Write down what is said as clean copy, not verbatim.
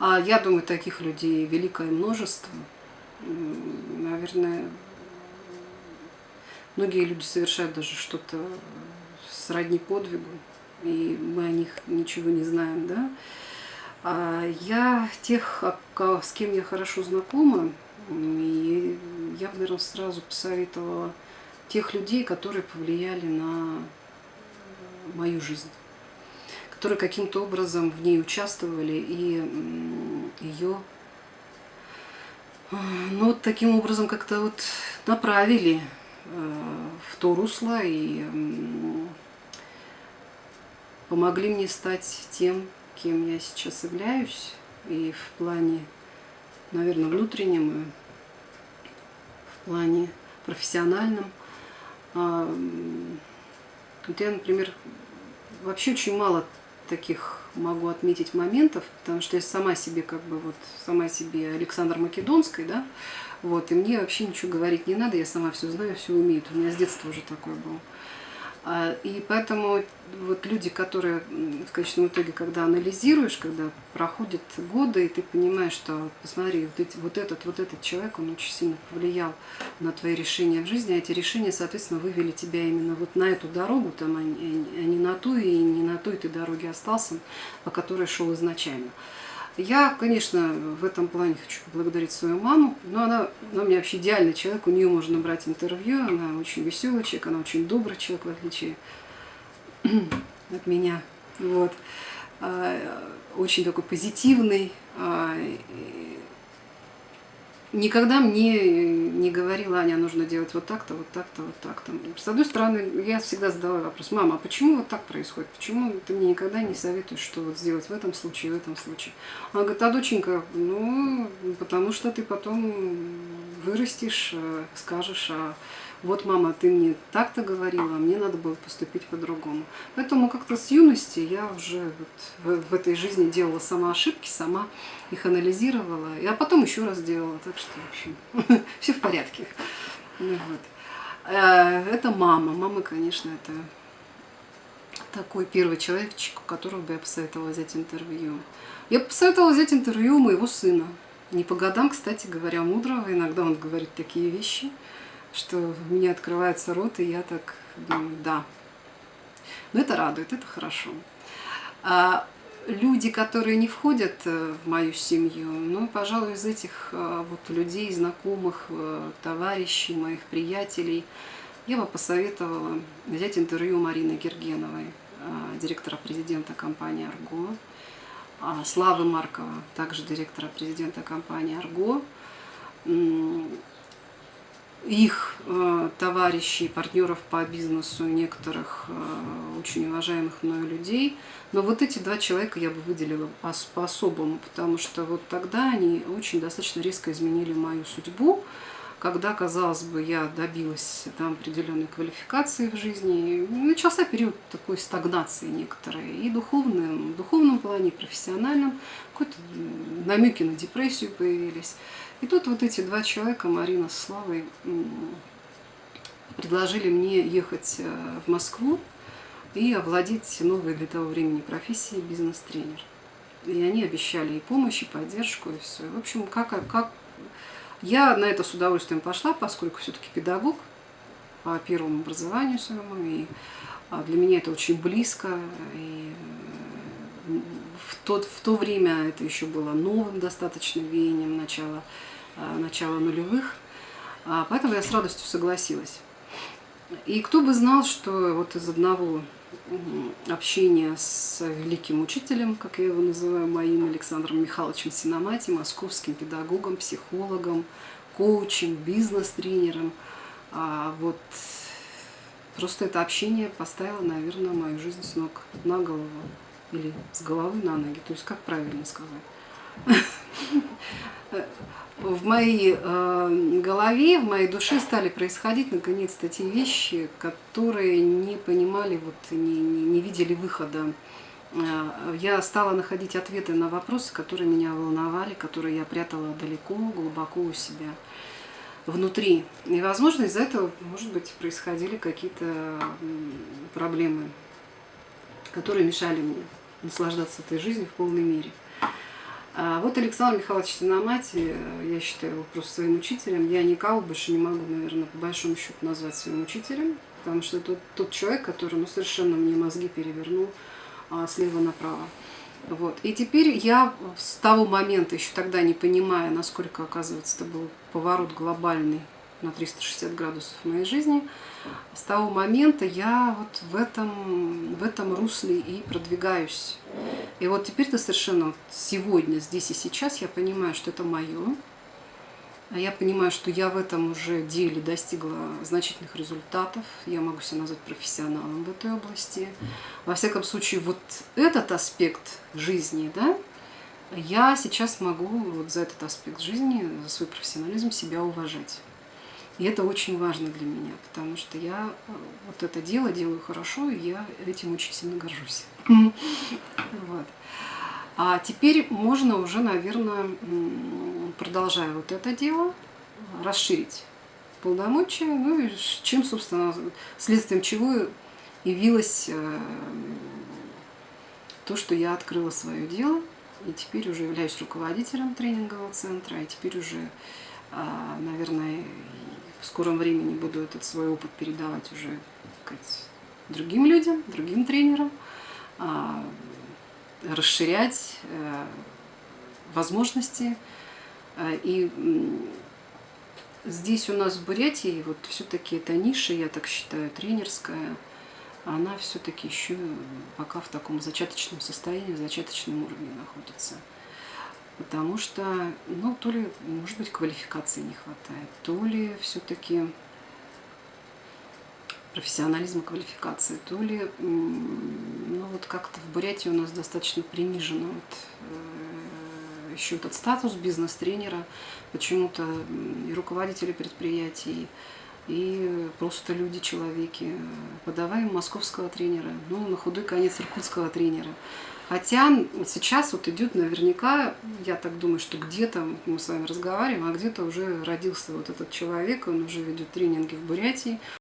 Я думаю, таких людей великое множество. Наверное, многие люди совершают даже что-то сродни подвигу, и мы о них ничего не знаем, да. Я тех, с кем я хорошо знакома, и я бы, наверное, сразу посоветовала тех людей, которые повлияли на мою жизнь, которые каким-то образом в ней участвовали и ее, ну, вот таким образом как-то вот направили в то русло и помогли мне стать тем, кем я сейчас являюсь, и в плане, наверное, внутреннем, и в плане профессиональном. Вот я, например, вообще очень мало таких могу отметить моментов, потому что я сама себе сама себе Александра Македонской, да, вот, и мне вообще ничего говорить не надо, я сама все знаю, все умею, у меня с детства уже такое было. И поэтому вот люди, которые в конечном итоге, когда анализируешь, когда проходят годы, и ты понимаешь, что, посмотри, вот этот человек, он очень сильно повлиял на твои решения в жизни, а эти решения, соответственно, вывели тебя именно вот на эту дорогу, там, а не на ту, и не на той ты дороге остался, по которой шел изначально. Я, конечно, в этом плане хочу поблагодарить свою маму, но она у меня вообще идеальный человек, у нее можно брать интервью, она очень веселый человек, она очень добрый человек, в отличие от меня. Вот. Очень такой позитивный. Никогда мне не говорила: Аня, нужно делать вот так-то, вот так-то, вот так-то. С одной стороны, я всегда задавала вопрос: мама, а почему вот так происходит? Почему ты мне никогда не советуешь, что вот сделать в этом случае и в этом случае? Она говорит: а, доченька, ну, потому что ты потом вырастешь, скажешь: вот, мама, ты мне так-то говорила, а мне надо было поступить по-другому. Поэтому как-то с юности я уже вот в этой жизни делала сама ошибки, сама их анализировала, а потом еще раз делала, так что, в общем, все в порядке. Вот. Это мама. Мама, конечно, это такой первый человечек, у которого бы я посоветовала взять интервью. Я бы посоветовала взять интервью у моего сына. Не по годам, кстати говоря, мудрого. Иногда он говорит такие вещи, что у меня открывается рот, и я так думаю: да. Но это радует, это хорошо. Люди, которые не входят в мою семью, ну, пожалуй, из этих вот людей, знакомых, товарищей, моих приятелей, я бы посоветовала взять интервью у Марины Гергеновой, директора-президента компании «Арго», Славы Маркова, также директора-президента компании «Арго», их товарищей, партнеров по бизнесу, некоторых очень уважаемых мною людей. Но вот эти два человека я бы выделила по-особому, потому что вот тогда они очень достаточно резко изменили мою судьбу, когда, казалось бы, я добилась там определенной квалификации в жизни, и начался период такой стагнации некоторой, и в духовном плане, и профессиональном, какой-то намеки на депрессию появились. И тут вот эти два человека, Марина с Славой, предложили мне ехать в Москву и овладеть новой для того времени профессией бизнес-тренер. И они обещали и помощь, и поддержку, и все. В общем, я на это с удовольствием пошла, поскольку все-таки педагог по первому образованию своему, и для меня это очень близко. И в то время это еще было новым достаточно веянием начала нулевых, поэтому я с радостью согласилась. И кто бы знал, что вот из одного общения с великим учителем, как я его называю, моим Александром Михайловичем Синомати, московским педагогом, психологом, коучем, бизнес-тренером, вот просто это общение поставило, наверное, мою жизнь с ног на голову или с головы на ноги, то есть как правильно сказать. В моей голове, в моей душе стали происходить наконец-то те вещи, которые не понимали, вот, не видели выхода. Я стала находить ответы на вопросы, которые меня волновали, которые я прятала далеко, глубоко у себя, внутри. И, возможно, из-за этого, может быть, происходили какие-то проблемы, которые мешали мне наслаждаться этой жизнью в полной мере. Вот Александр Михайлович Тиномати, я считаю его просто своим учителем. Я никого больше не могу, наверное, по большому счету назвать своим учителем, потому что это тот человек, который совершенно мне мозги перевернул слева направо. Вот. И теперь я с того момента, еще тогда не понимая, насколько, оказывается, это был поворот глобальный на 360 градусов в моей жизни, с того момента я вот в этом русле и продвигаюсь. И вот теперь-то совершенно сегодня, здесь и сейчас я понимаю, что это мое. Я понимаю, что я в этом уже деле достигла значительных результатов. Я могу себя назвать профессионалом в этой области. Во всяком случае, вот этот аспект жизни, да, я сейчас могу вот за этот аспект жизни, за свой профессионализм себя уважать. И это очень важно для меня, потому что я вот это дело делаю хорошо, и я этим очень сильно горжусь. Вот. А теперь можно уже, наверное, продолжая вот это дело, расширить полномочия, ну и чем, собственно, следствием чего явилось то, что я открыла свое дело, и теперь уже являюсь руководителем тренингового центра, и теперь уже, наверное, в скором времени буду этот свой опыт передавать уже, так сказать, другим людям, другим тренерам, расширять возможности. И здесь у нас в Бурятии вот все-таки эта ниша, я так считаю, тренерская, она все-таки еще пока в таком зачаточном состоянии, в зачаточном уровне находится. Потому что, ну, то ли, может быть, квалификации не хватает, то ли все-таки профессионализма, квалификации, то ли, ну, вот как-то в Бурятии у нас достаточно принижено вот, еще этот статус бизнес-тренера, почему-то и руководители предприятий, и просто люди, человеки, подаваем московского тренера, ну, на худой конец иркутского тренера. Хотя сейчас вот идет наверняка, я так думаю, что где-то мы с вами разговариваем, а где-то уже родился вот этот человек, он уже ведет тренинги в Бурятии,